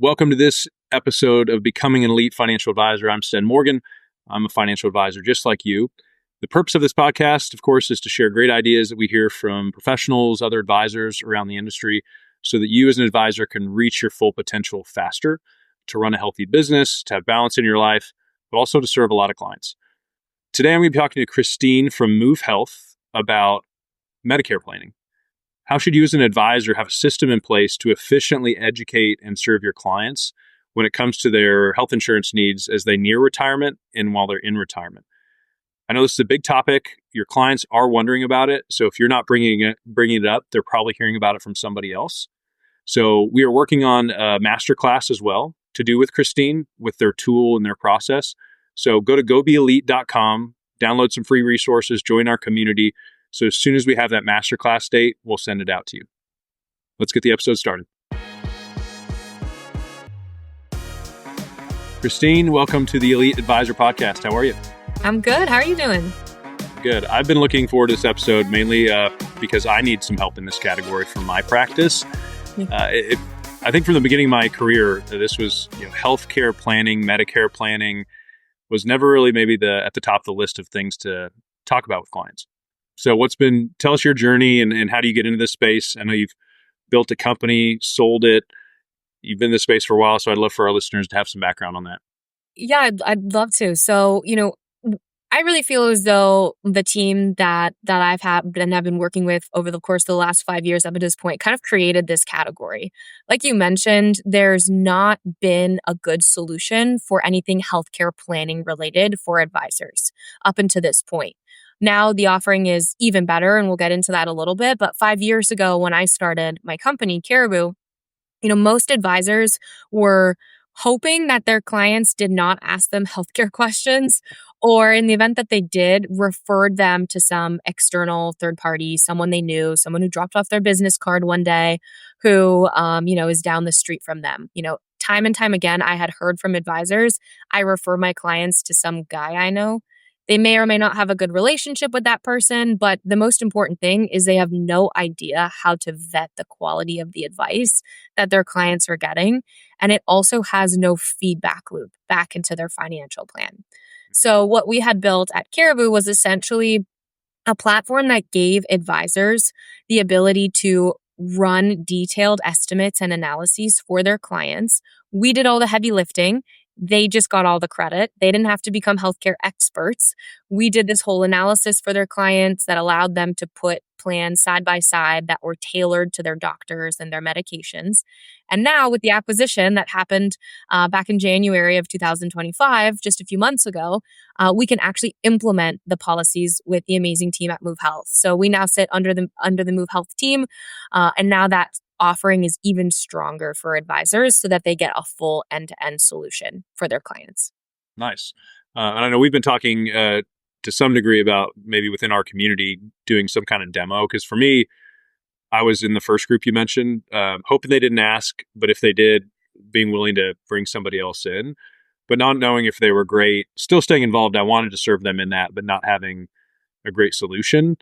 Welcome to this episode of Becoming an Elite Financial Advisor. I'm Sten Morgan. I'm a financial advisor just like you. The purpose of this podcast, of course, is to share great ideas that we hear from professionals, other advisors around the industry, so that you as an advisor can reach your full potential faster, to run a healthy business, to have balance in your life, but also to serve a lot of clients. Today, I'm going to be talking to Christine from Move Health about Medicare planning. How should you as an advisor have a system in place to efficiently educate and serve your clients when it comes to their health insurance needs as they near retirement and while they're in retirement? I know this is a big topic. Your clients are wondering about it. So if you're not bringing it up, they're probably hearing about it from somebody else. So we are working on a masterclass as well to do with Christine with their tool and their process. So go to gobeelite.com, download some free resources, join our community. So as soon as we have that masterclass date, we'll send it out to you. Let's get the episode started. Christine, welcome to the Elite Advisor Podcast. How are you? I'm good. How are you doing? Good. I've been looking forward to this episode mainly because I need some help in this category for my practice. I think from the beginning of my career, this was healthcare planning, Medicare planning was never really maybe at the top of the list of things to talk about with clients. So tell us your journey and how do you get into this space? I know you've built a company, sold it. You've been in this space for a while, so I'd love for our listeners to have some background on that. Yeah, I'd love to. So, I really feel as though the team that I've had and have been working with over the course of the last 5 years up to this point kind of created this category. Like you mentioned, there's not been a good solution for anything healthcare planning related for advisors up until this point. Now the offering is even better, and we'll get into that a little bit. But 5 years ago, when I started my company, Caribou, most advisors were hoping that their clients did not ask them healthcare questions, or in the event that they did, referred them to some external third party, someone they knew, someone who dropped off their business card one day, who, is down the street from them. Time and time again, I had heard from advisors, I refer my clients to some guy I know. They may or may not have a good relationship with that person, but the most important thing is they have no idea how to vet the quality of the advice that their clients are getting. And it also has no feedback loop back into their financial plan. So what we had built at Caribou was essentially a platform that gave advisors the ability to run detailed estimates and analyses for their clients. We did all the heavy lifting. They just got all the credit. They didn't have to become healthcare experts. We did this whole analysis for their clients that allowed them to put plans side by side that were tailored to their doctors and their medications. And now with the acquisition that happened back in January of 2025, just a few months ago, we can actually implement the policies with the amazing team at Move Health. So we now sit under the Move Health team, and now that offering is even stronger for advisors so that they get a full end-to-end solution for their clients. Nice. And I know we've been talking to some degree about maybe within our community doing some kind of demo. Because for me, I was in the first group you mentioned, hoping they didn't ask, but if they did, being willing to bring somebody else in, but not knowing if they were great, still staying involved. I wanted to serve them in that, but not having a great solution.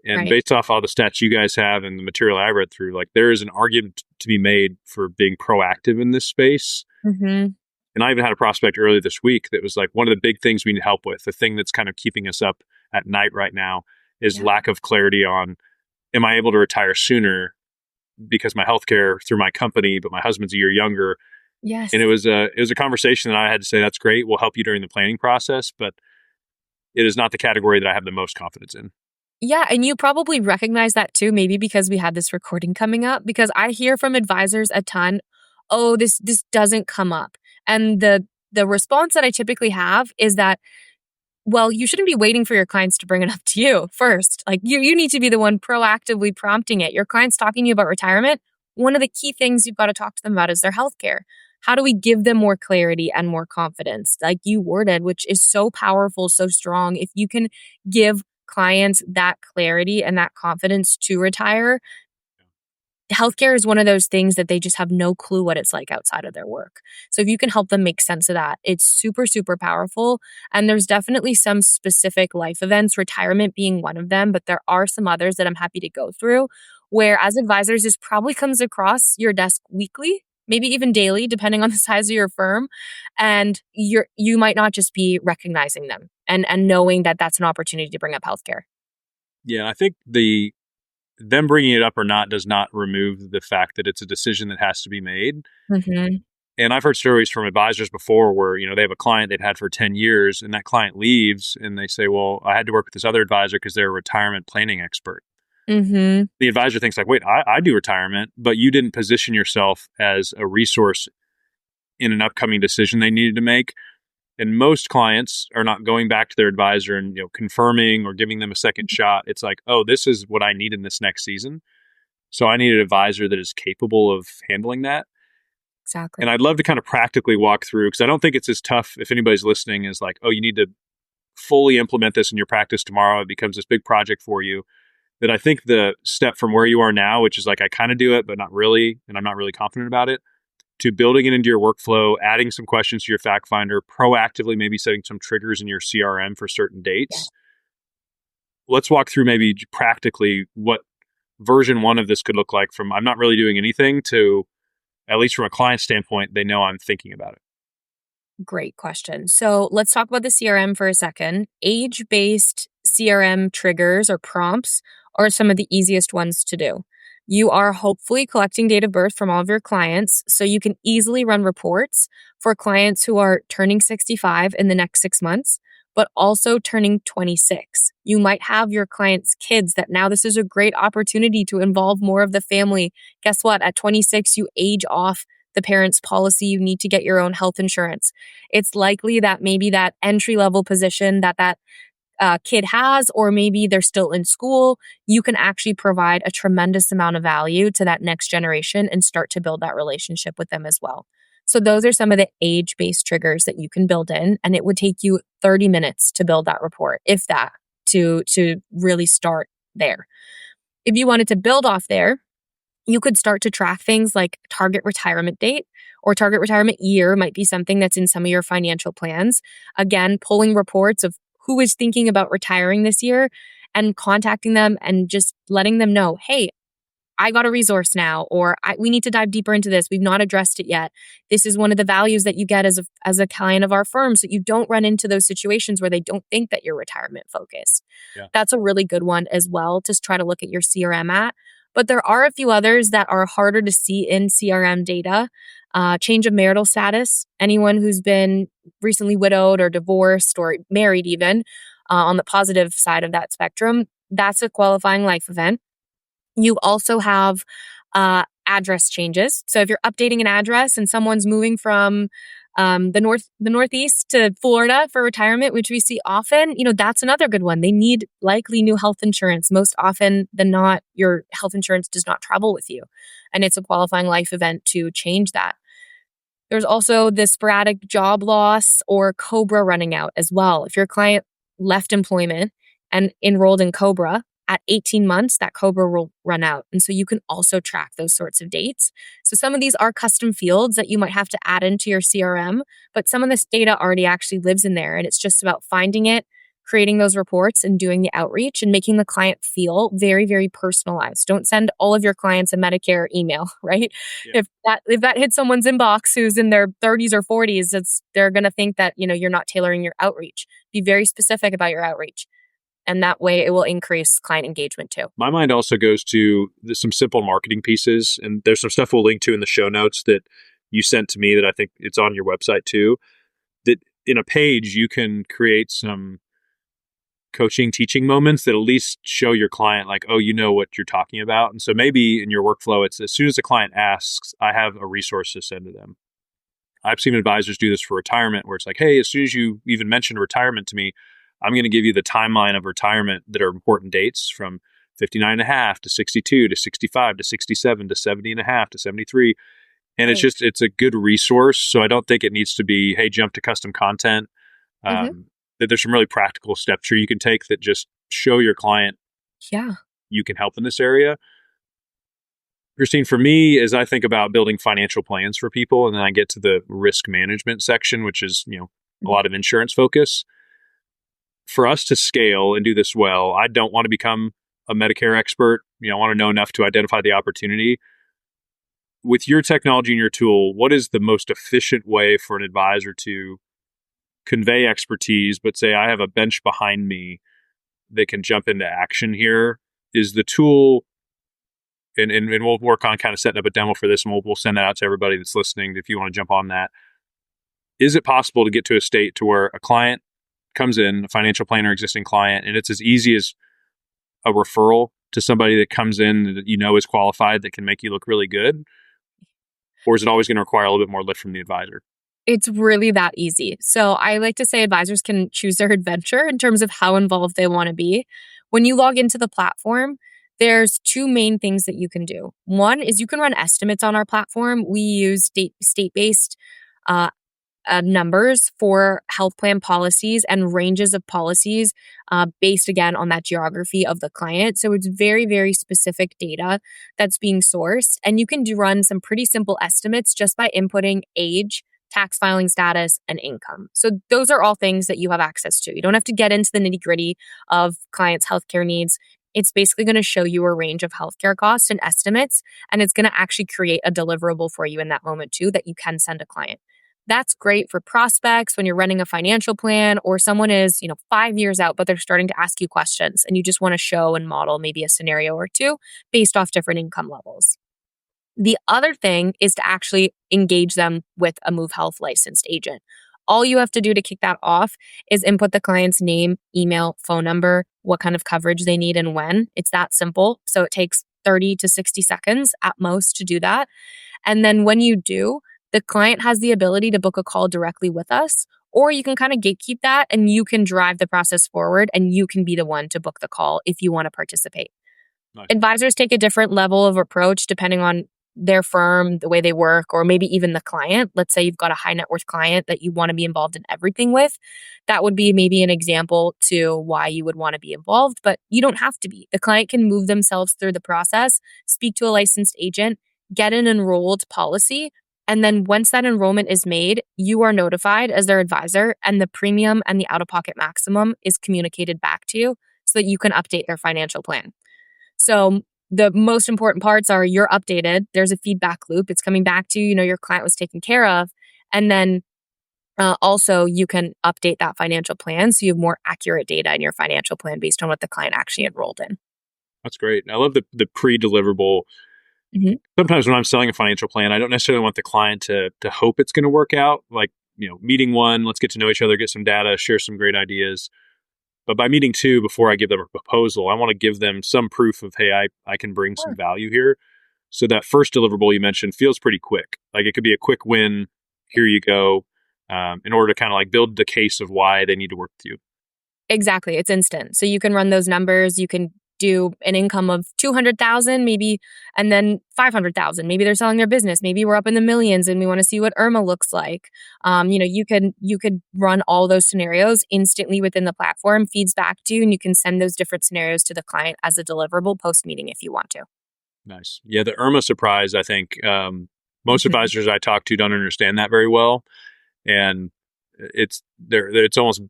And Right. Based off all the stats you guys have and the material I read through, there is an argument to be made for being proactive in this space. Mm-hmm. And I even had a prospect earlier this week that was one of the big things we need help with. The thing that's kind of keeping us up at night right now is lack of clarity on, am I able to retire sooner because my healthcare through my company, but my husband's a year younger. Yes. And it was a conversation that I had to say, that's great. We'll help you during the planning process, but it is not the category that I have the most confidence in. Yeah, and you probably recognize that too, maybe because we had this recording coming up, because I hear from advisors a ton, oh, this doesn't come up. And the response that I typically have is that, well, you shouldn't be waiting for your clients to bring it up to you first. You need to be the one proactively prompting it. Your client's talking to you about retirement. One of the key things you've got to talk to them about is their healthcare. How do we give them more clarity and more confidence, like you worded, which is so powerful, so strong. If you can give clients that clarity and that confidence to retire, healthcare is one of those things that they just have no clue what it's like outside of their work. So if you can help them make sense of that, it's super, super powerful. And there's definitely some specific life events, retirement being one of them, but there are some others that I'm happy to go through where as advisors, this probably comes across your desk weekly maybe even daily, depending on the size of your firm. And you might not just be recognizing them and knowing that that's an opportunity to bring up healthcare. Yeah, I think them bringing it up or not does not remove the fact that it's a decision that has to be made. Mm-hmm. And I've heard stories from advisors before where, they have a client they'd had for 10 years and that client leaves and they say, well, I had to work with this other advisor because they're a retirement planning expert. Mm-hmm. The advisor thinks like, wait, I do retirement, but you didn't position yourself as a resource in an upcoming decision they needed to make. And most clients are not going back to their advisor and confirming or giving them a second shot. It's like, oh, this is what I need in this next season. So I need an advisor that is capable of handling that. And Exactly. I'd love to kind of practically walk through, because I don't think it's as tough if anybody's listening is like, oh, you need to fully implement this in your practice tomorrow. It becomes this big project for you. That I think the step from where you are now, which is like, I kind of do it, but not really, and I'm not really confident about it, to building it into your workflow, adding some questions to your fact finder, proactively maybe setting some triggers in your CRM for certain dates. Let's walk through maybe practically what version 1 of this could look like from I'm not really doing anything to, at least from a client standpoint, they know I'm thinking about it. Great question. So let's talk about the CRM for a second. Age-based CRM triggers or prompts are some of the easiest ones to do. You are hopefully collecting date of birth from all of your clients, so you can easily run reports for clients who are turning 65 in the next 6 months, but also turning 26. You might have your clients' kids that now this is a great opportunity to involve more of the family. Guess what? At 26, you age off the parent's policy. You need to get your own health insurance. It's likely that maybe that entry level position that kid has, or maybe they're still in school, you can actually provide a tremendous amount of value to that next generation and start to build that relationship with them as well. So those are some of the age-based triggers that you can build in, and it would take you 30 minutes to build that report, if that, to really start there. If you wanted to build off there, you could start to track things like target retirement date or target retirement year might be something that's in some of your financial plans. Again, pulling reports of who is thinking about retiring this year and contacting them and just letting them know, hey, I got a resource now, or we need to dive deeper into this. We've not addressed it yet. This is one of the values that you get as a client of our firm, so you don't run into those situations where they don't think that you're retirement focused. Yeah. That's a really good one as well to try to look at your CRM at. But there are a few others that are harder to see in CRM data. Change of marital status. Anyone who's been recently widowed or divorced or married even, on the positive side of that spectrum, that's a qualifying life event. You also have address changes. So if you're updating an address and someone's moving from the Northeast to Florida for retirement, which we see often, that's another good one. They need likely new health insurance. Most often than not, your health insurance does not travel with you, and it's a qualifying life event to change that. There's also the sporadic job loss or COBRA running out as well. If your client left employment and enrolled in COBRA, at 18 months, that COBRA will run out. And so you can also track those sorts of dates. So some of these are custom fields that you might have to add into your CRM, but some of this data already actually lives in there. And it's just about finding it, creating those reports, and doing the outreach and making the client feel very, very personalized. Don't send all of your clients a Medicare email, right? Yeah. If that hits someone's inbox who's in their 30s or 40s, they're going to think that, you're not tailoring your outreach. Be very specific about your outreach. And that way it will increase client engagement too. My mind also goes to some simple marketing pieces. And there's some stuff we'll link to in the show notes that you sent to me that I think it's on your website too. That in a page, you can create some coaching, teaching moments that at least show your client like, oh, you know what you're talking about. And so maybe in your workflow, it's as soon as the client asks, I have a resource to send to them. I've seen advisors do this for retirement where it's like, hey, as soon as you even mention retirement to me, I'm going to give you the timeline of retirement that are important dates from 59 and a half to 62 to 65 to 67 to 70 and a half to 73. And Right. it's a good resource. So I don't think it needs to be, hey, jump to custom content. That there's some really practical steps here you can take that just show your client Yeah. you can help in this area. Christine, for me, as I think about building financial plans for people, and then I get to the risk management section, which is, a lot of insurance focus. For us to scale and do this well, I don't want to become a Medicare expert. I want to know enough to identify the opportunity. with your technology and your tool, what is the most efficient way for an advisor to convey expertise, but say I have a bench behind me that can jump into action here? Is the tool, and we'll work on kind of setting up a demo for this, and we'll send that out to everybody that's listening if you want to jump on that. Is it possible to get to a state to where a client comes in, a financial planner, existing client, and it's as easy as a referral to somebody that comes in that you know is qualified that can make you look really good? Or is it always going to require a little bit more lift from the advisor? It's really that easy. So I like to say advisors can choose their adventure in terms of how involved they want to be. When you log into the platform, there's two main things that you can do. One is you can run estimates on our platform. We use state-based uh, numbers for health plan policies and ranges of policies based again on that geography of the client. So it's very, very specific data that's being sourced. And you can run some pretty simple estimates just by inputting age, tax filing status, and income. So those are all things that you have access to. You don't have to get into the nitty gritty of clients' healthcare needs. It's basically going to show you a range of healthcare costs and estimates, and it's going to actually create a deliverable for you in that moment too that you can send a client. That's great for prospects when you're running a financial plan or someone is, 5 years out, but they're starting to ask you questions and you just want to show and model maybe a scenario or two based off different income levels. The other thing is to actually engage them with a Move Health licensed agent. All you have to do to kick that off is input the client's name, email, phone number, what kind of coverage they need and when. It's that simple. So it takes 30 to 60 seconds at most to do that. And then when you do, the client has the ability to book a call directly with us, or you can kind of gatekeep that and you can drive the process forward and you can be the one to book the call if you want to participate. Nice. Advisors take a different level of approach depending on their firm, the way they work, or maybe even the client. Let's say you've got a high net worth client that you want to be involved in everything with. That would be maybe an example to why you would want to be involved, but you don't have to be. The client can move themselves through the process, speak to a licensed agent, get an enrolled policy, and then once that enrollment is made, you are notified as their advisor and the premium and the out-of-pocket maximum is communicated back to you so that you can update their financial plan. So the most important parts are you're updated. There's a feedback loop. It's coming back to you, your client was taken care of. And then also you can update that financial plan so you have more accurate data in your financial plan based on what the client actually enrolled in. That's great. I love the pre-deliverable. Mm-hmm. Sometimes when I'm selling a financial plan, I don't necessarily want the client to hope it's going to work out. Like, meeting one, let's get to know each other, get some data, share some great ideas. But by meeting two, before I give them a proposal, I want to give them some proof of, hey, I can bring some value here. So that first deliverable you mentioned feels pretty quick. Like it could be a quick win. Here you go. In order to kind of like build the case of why they need to work with you. Exactly. It's instant. So you can run those numbers. You can do an income of 200,000 maybe, and then 500,000. Maybe they're selling their business. Maybe we're up in the millions and we want to see what IRMA looks like. You could run all those scenarios instantly within the platform, feeds back to you, and you can send those different scenarios to the client as a deliverable post-meeting if you want to. Nice. Yeah, the IRMA surprise, I think most advisors I talk to don't understand that very well. And it's almost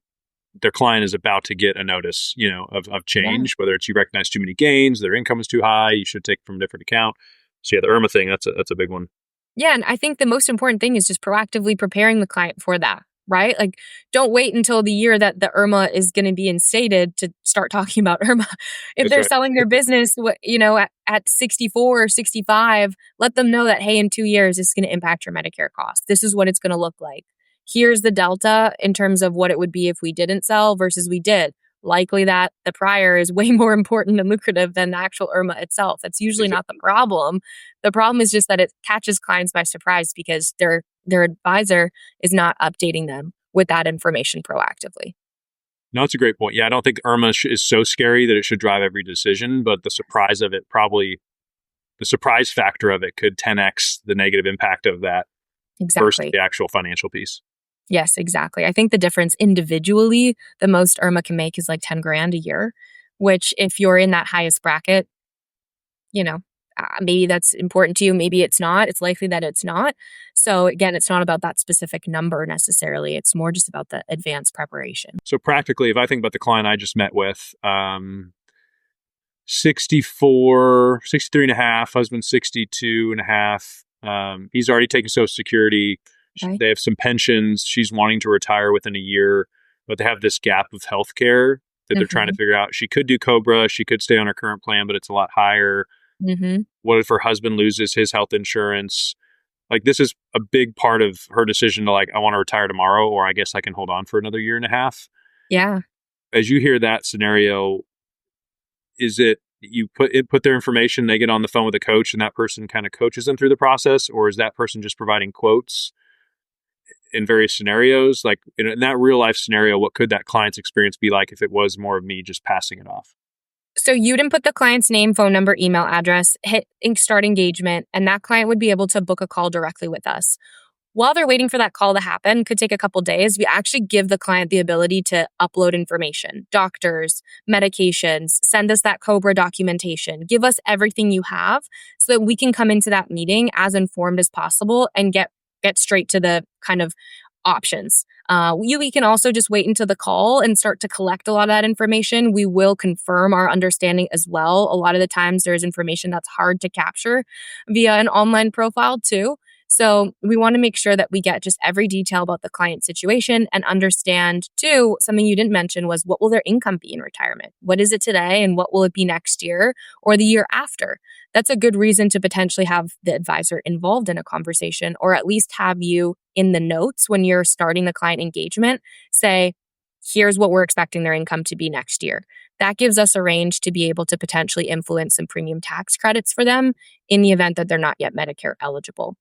their client is about to get a notice, of change, whether it's you recognize too many gains, their income is too high, you should take from a different account. So yeah, the IRMA thing, that's a big one. Yeah, and I think the most important thing is just proactively preparing the client for that, right? Like, don't wait until the year that the IRMA is going to be instated to start talking about IRMA. If they're selling their business, at 64 or 65, let them know that, hey, in 2 years, this is going to impact your Medicare costs. This is what it's going to look like. Here's the delta in terms of what it would be if we didn't sell versus we did. Likely that the prior is way more important and lucrative than the actual IRMA itself. That's usually not the problem. The problem is just that it catches clients by surprise because their advisor is not updating them with that information proactively. No, that's a great point. Yeah, I don't think IRMA is so scary that it should drive every decision, but the surprise factor of it could 10x the negative impact of that versus the actual financial piece. Yes, exactly. I think the difference individually, the most IRMA can make is like 10 grand a year, which if you're in that highest bracket, maybe that's important to you. Maybe it's not. It's likely that it's not. So again, it's not about that specific number necessarily. It's more just about the advanced preparation. So practically, if I think about the client I just met with, 63 and a half, husband 62 and a half, He's already taken Social Security. Okay. They have some pensions. She's wanting to retire within a year, but they have this gap of healthcare that they're trying to Mhm. figure out. She could do Cobra. She could stay on her current plan, but it's a lot higher. Mhm. What if her husband loses his health insurance? Like, this is a big part of her decision to, like, I want to retire tomorrow, or I guess I can hold on for another year and a half. Yeah. As you hear that scenario, is it you put their information, they get on the phone with a coach, and that person kind of coaches them through the process, or is that person just providing quotes in various scenarios? Like, in that real life scenario, what could that client's experience be like if it was more of me just passing it off? So you'd input the client's name, phone number, email address, hit start engagement, and that client would be able to book a call directly with us. While they're waiting for that call to happen, could take a couple days, we actually give the client the ability to upload information, doctors, medications, send us that Cobra documentation, give us everything you have so that we can come into that meeting as informed as possible and get straight to the kind of options. We can also just wait until the call and start to collect a lot of that information. We will confirm our understanding as well. A lot of the times there's information that's hard to capture via an online profile too. So we want to make sure that we get just every detail about the client situation and understand too, something you didn't mention was what will their income be in retirement? What is it today and what will it be next year or the year after? That's a good reason to potentially have the advisor involved in a conversation or at least have you in the notes when you're starting the client engagement say, here's what we're expecting their income to be next year. That gives us a range to be able to potentially influence some premium tax credits for them in the event that they're not yet Medicare eligible.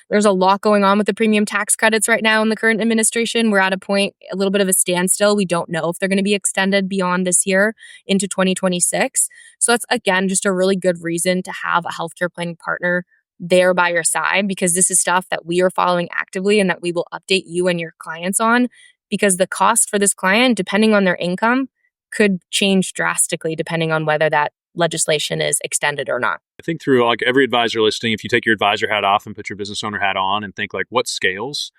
There's a lot going on with the premium tax credits right now in the current administration. We're at a point, a little bit of a standstill. We don't know if they're going to be extended beyond this year into 2026. So that's, again, just a really good reason to have a healthcare planning partner there by your side because this is stuff that we are following actively and that we will update you and your clients on because the cost for this client, depending on their income, could change drastically depending on whether that legislation is extended or not. I think through like every advisor listing, if you take your advisor hat off and put your business owner hat on and think like what scales,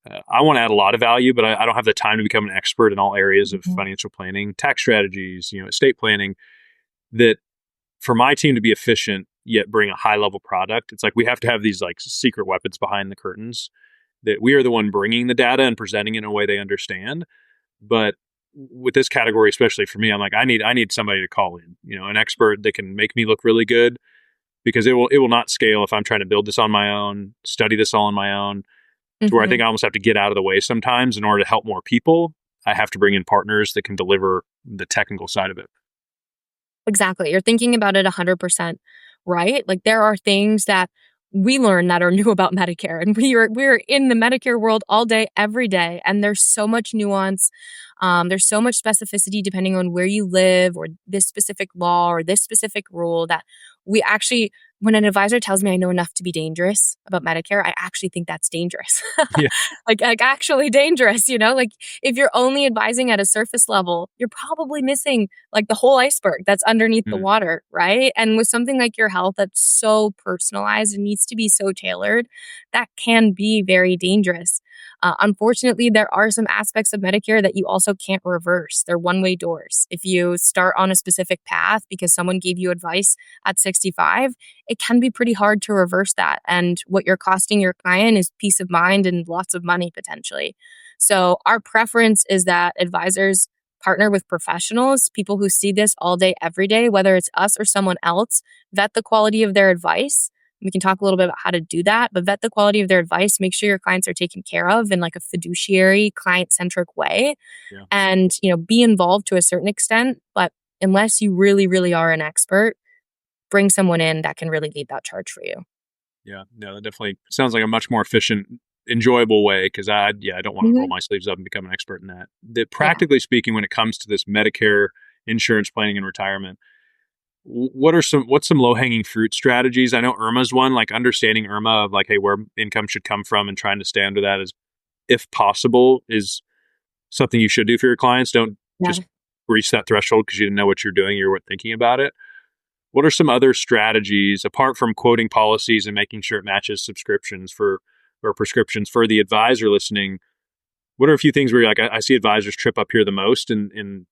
I want to add a lot of value, but I don't have the time to become an expert in all areas of Mhm. financial planning, tax strategies, estate planning. That for my team to be efficient yet bring a high level product, it's like we have to have these like secret weapons behind the curtains. That we are the one bringing the data and presenting it in a way they understand. But with this category, especially for me, I'm like I need somebody to call in, an expert that can make me look really good because it will not scale if I'm trying to build this on my own, study this all on my own, to where I think Mhm. I almost have to get out of the way sometimes in order to help more people. I have to bring in partners that can deliver the technical side of it. Exactly. You're thinking about it 100% right. Like there are things that we learn that are new about Medicare and we're in the Medicare world all day every day and there's so much nuance. There's so much specificity depending on where you live or this specific law or this specific rule that we actually when an advisor tells me I know enough to be dangerous about Medicare, I actually think that's dangerous. Yeah. like actually dangerous, like if you're only advising at a surface level, you're probably missing like the whole iceberg that's underneath the Mm. water, right? And with something like your health that's so personalized and needs to be so tailored, that can be very dangerous. Unfortunately, there are some aspects of Medicare that you also can't reverse. They're one way doors. If you start on a specific path because someone gave you advice at 65, it can be pretty hard to reverse that. And what you're costing your client is peace of mind and lots of money potentially. So, our preference is that advisors partner with professionals, people who see this all day, every day, whether it's us or someone else, vet the quality of their advice. We can talk a little bit about how to do that, but vet the quality of their advice, make sure your clients are taken care of in like a fiduciary, client-centric way Yeah. and, be involved to a certain extent, but unless you really really are an expert, bring someone in that can really lead that charge for you. Yeah. No, that definitely sounds like a much more efficient, enjoyable way because I don't want to roll Mhm. my sleeves up and become an expert in that. That Yeah. practically speaking, when it comes to this Medicare insurance planning and retirement, what's some low hanging fruit strategies? I know Irma's one, like understanding Irma of like, hey, where income should come from and trying to stay under that is, if possible, is something you should do for your clients. Don't Yeah. just reach that threshold because you didn't know what you're doing. You're thinking about it. What are some other strategies apart from quoting policies and making sure it matches subscriptions for or prescriptions for the advisor listening? What are a few things where you're like, I see advisors trip up here the most, and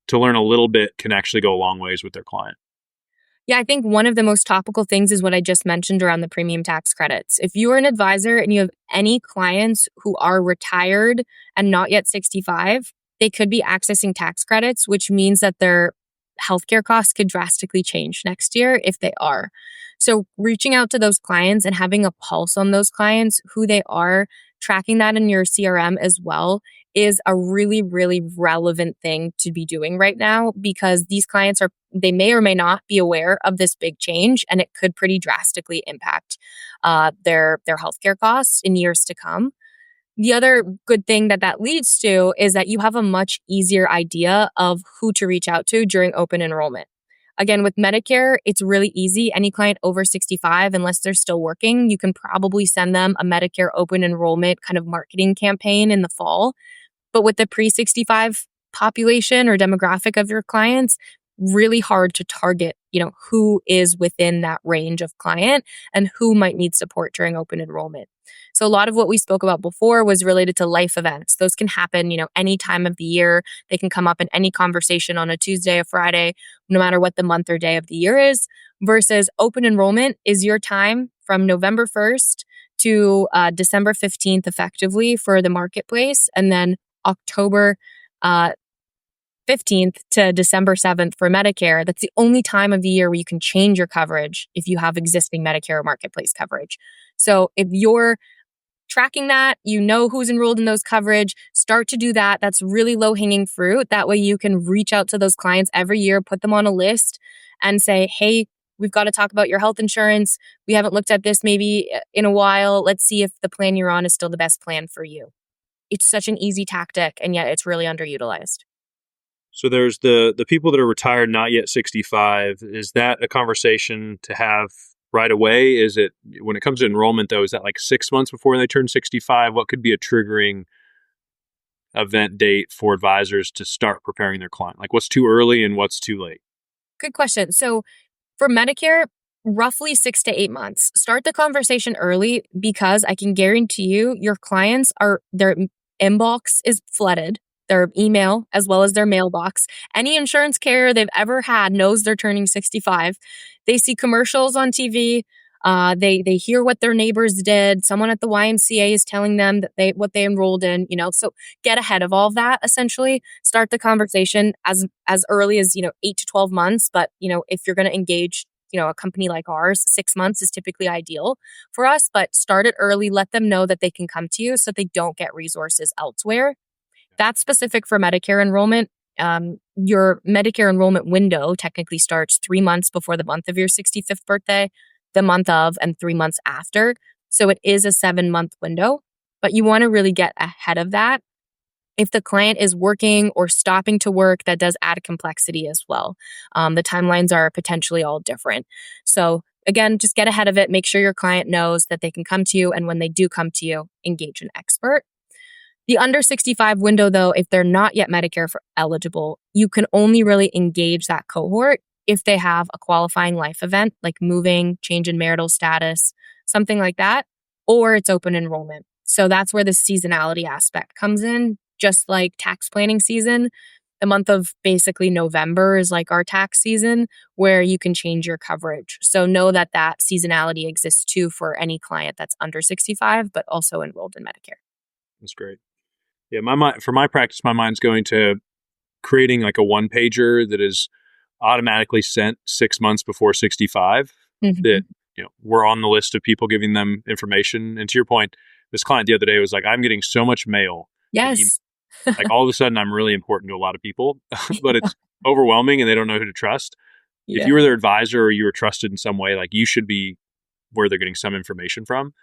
to learn a little bit can actually go a long ways with their client? Yeah, I think one of the most topical things is what I just mentioned around the premium tax credits. If you are an advisor and you have any clients who are retired and not yet 65, they could be accessing tax credits, which means that their healthcare costs could drastically change next year if they are. So, reaching out to those clients and having a pulse on those clients, who they are, tracking that in your CRM as well is a really, really relevant thing to be doing right now because these clients they may or may not be aware of this big change and it could pretty drastically impact their healthcare costs in years to come. The other good thing that that leads to is that you have a much easier idea of who to reach out to during open enrollment. Again, with Medicare, it's really easy. Any client over 65, unless they're still working, you can probably send them a Medicare open enrollment kind of marketing campaign in the fall. But with the pre 65 population or demographic of your clients, really hard to target, who is within that range of client and who might need support during open enrollment. So a lot of what we spoke about before was related to life events. Those can happen, any time of the year. They can come up in any conversation on a Tuesday, a Friday, no matter what the month or day of the year is, versus open enrollment is your time from November 1st to December 15th effectively for the marketplace. And then October 15th to December 7th for Medicare. That's the only time of the year where you can change your coverage if you have existing Medicare marketplace coverage. So if you're tracking that, you know who's enrolled in those coverage, start to do that. That's really low hanging fruit. That way you can reach out to those clients every year, put them on a list and say, hey, we've got to talk about your health insurance. We haven't looked at this maybe in a while. Let's see if the plan you're on is still the best plan for you. It's such an easy tactic, and yet it's really underutilized. So there's the people that are retired, not yet 65. Is that a conversation to have right away? Is it, when it comes to enrollment though, is that like 6 months before they turn 65? What could be a triggering event date for advisors to start preparing their client? Like what's too early and what's too late? Good question. So for Medicare, roughly 6 to 8 months. Start the conversation early because I can guarantee you your clients their inbox is flooded, their email as well as their mailbox. Any insurance carrier they've ever had knows they're turning 65. They see commercials on TV. They hear what their neighbors did. Someone at the YMCA is telling them that what they enrolled in. So get ahead of all of that. Essentially, start the conversation as early as 8 to 12 months. But if you're going to engage a company like ours, 6 months is typically ideal for us. But start it early. Let them know that they can come to you so they don't get resources elsewhere. That's specific for Medicare enrollment. Your Medicare enrollment window technically starts 3 months before the month of your 65th birthday, the month of, and 3 months after. So it is a 7-month window, but you want to really get ahead of that. If the client is working or stopping to work, that does add complexity as well. The timelines are potentially all different. So again, just get ahead of it. Make sure your client knows that they can come to you. And when they do come to you, engage an expert. The under 65 window, though, if they're not yet Medicare eligible, you can only really engage that cohort if they have a qualifying life event like moving, change in marital status, something like that, or it's open enrollment. So that's where the seasonality aspect comes in. Just like tax planning season, the month of basically November is like our tax season where you can change your coverage. So know that seasonality exists too for any client that's under 65, but also enrolled in Medicare. That's great. Yeah, for my practice, my mind's going to creating like a one pager that is automatically sent 6 months before 65. Mm-hmm. That we're on the list of people giving them information. And to your point, this client the other day was like, "I'm getting so much mail. Yes. Like all of a sudden, I'm really important to a lot of people, but it's overwhelming, and they don't know who to trust." Yeah. If you were their advisor or you were trusted in some way, like you should be where they're getting some information from.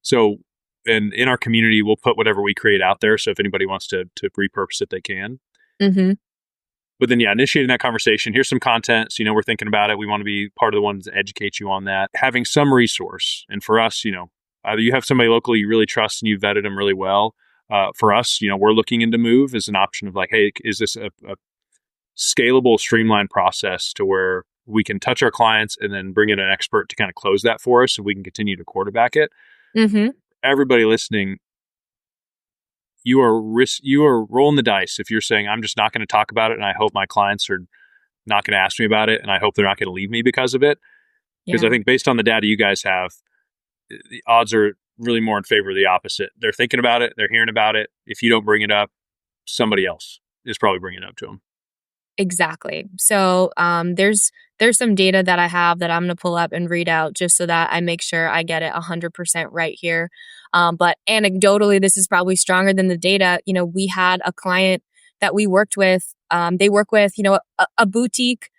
So. And in our community, we'll put whatever we create out there. So if anybody wants to repurpose it, they can. Mm-hmm. But then, initiating that conversation. Here's some content. So, we're thinking about it. We want to be part of the ones that educate you on that. Having some resource. And for us, either you have somebody locally you really trust and you vetted them really well. For us, we're looking into Move as an option of like, hey, is this a scalable, streamlined process to where we can touch our clients and then bring in an expert to kind of close that for us so we can continue to quarterback it. Mm-hmm. Everybody listening, you are rolling the dice if you're saying, I'm just not going to talk about it and I hope my clients are not going to ask me about it, and I hope they're not going to leave me because of it. Because I Yeah, think based on the data you guys have, the odds are really more in favor of the opposite. They're thinking about it, they're hearing about it. If you don't bring it up, somebody else is probably bringing it up to them. exactly. So there's some data that I have that I'm going to pull up and read out just so that I make sure I get it 100% right here. But anecdotally, this is probably stronger than the data. We had a client that we worked with. They work with a boutique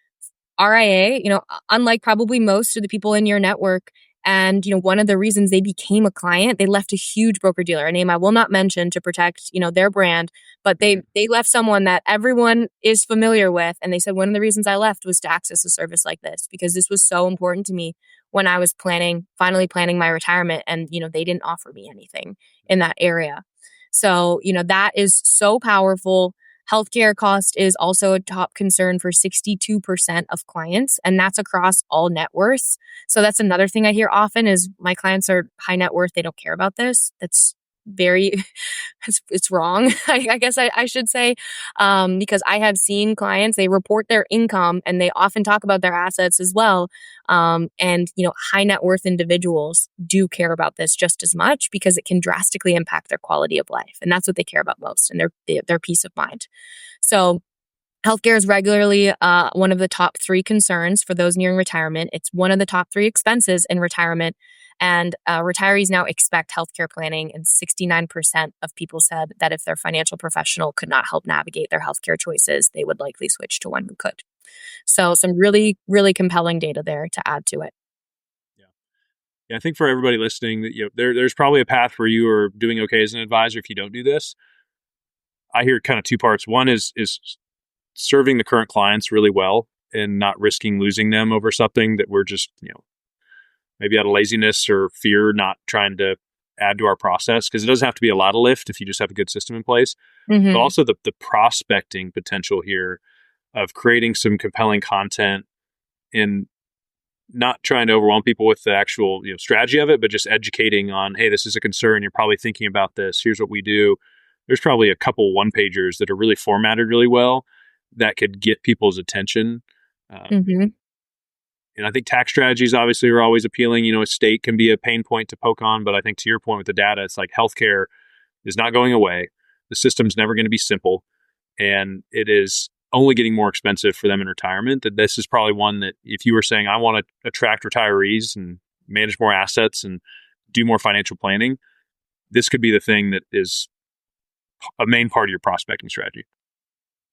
RIA, unlike probably most of the people in your network. And, one of the reasons they became a client, they left a huge broker dealer, a name I will not mention to protect, their brand, but they left someone that everyone is familiar with. And they said, one of the reasons I left was to access a service like this, because this was so important to me when I was finally planning my retirement. And, they didn't offer me anything in that area. So, that is so powerful. Healthcare cost is also a top concern for 62% of clients, and that's across all net worths. So that's another thing I hear often is my clients are high net worth. They don't care about this. That's very, it's wrong. I guess I should say, because I have seen clients, they report their income and they often talk about their assets as well. And, high net worth individuals do care about this just as much because it can drastically impact their quality of life. And that's what they care about most and their peace of mind. So healthcare is regularly one of the top 3 concerns for those nearing retirement. It's one of the top 3 expenses in retirement. And retirees now expect healthcare planning, and 69% of people said that if their financial professional could not help navigate their healthcare choices, they would likely switch to one who could. So some really, really compelling data there to add to it. Yeah. Yeah, I think for everybody listening, that there's probably a path where you are doing okay as an advisor if you don't do this. I hear kind of 2 parts. One is serving the current clients really well and not risking losing them over something that we're just, maybe out of laziness or fear, not trying to add to our process, because it doesn't have to be a lot of lift if you just have a good system in place. But Mm-hmm. also the prospecting potential here of creating some compelling content and not trying to overwhelm people with the actual strategy of it, but just educating on, hey, this is a concern. You're probably thinking about this. Here's what we do. There's probably a couple one-pagers that are really formatted really well that could get people's attention. Mm-hmm. And I think tax strategies obviously are always appealing. Estate can be a pain point to poke on, but I think to your point with the data, it's like healthcare is not going away. The system's never going to be simple, and it is only getting more expensive for them in retirement. That this is probably one that if you were saying, I want to attract retirees and manage more assets and do more financial planning, this could be the thing that is a main part of your prospecting strategy.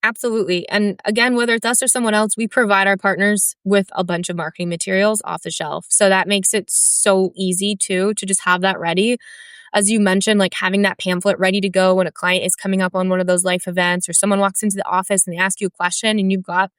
Absolutely. And again, whether it's us or someone else, we provide our partners with a bunch of marketing materials off the shelf. So that makes it so easy too to just have that ready. As you mentioned, like having that pamphlet ready to go when a client is coming up on one of those life events or someone walks into the office and they ask you a question and you've got,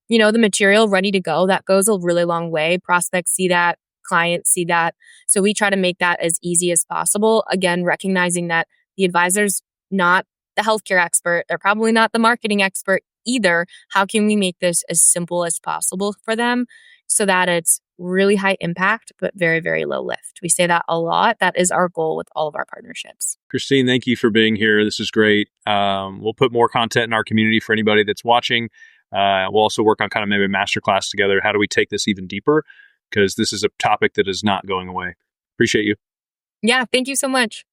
the material ready to go, that goes a really long way. Prospects see that, clients see that. So we try to make that as easy as possible. Again, recognizing that the advisor's not the healthcare expert. They're probably not the marketing expert either. How can we make this as simple as possible for them so that it's really high impact, but very, very low lift? We say that a lot. That is our goal with all of our partnerships. Christine, thank you for being here. This is great. We'll put more content in our community for anybody that's watching. We'll also work on kind of maybe a masterclass together. How do we take this even deeper? Because this is a topic that is not going away. Appreciate you. Yeah, thank you so much.